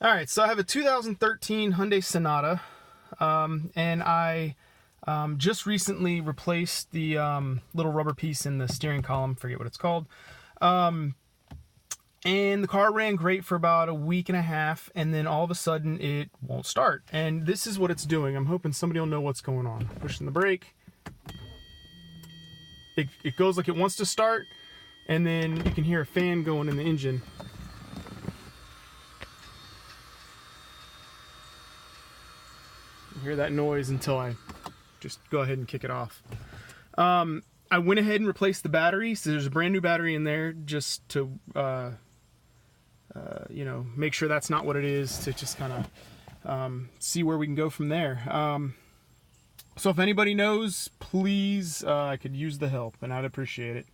All right, so I have a 2013 Hyundai Sonata, and I just recently replaced the little rubber piece in the steering column, forget what it's called. And the car ran great for about a week and a half, and then all of a sudden it won't start. And this is what it's doing. I'm hoping somebody will know what's going on. Pushing the brake. It goes like it wants to start, and then you can hear a fan going in the engine. Hear that noise until I just go ahead and kick it off. I went ahead and replaced the battery, so there's a brand new battery in there just to make sure that's not what it is, to just kind of see where we can go from there. So if anybody knows, please, I could use the help and I'd appreciate it.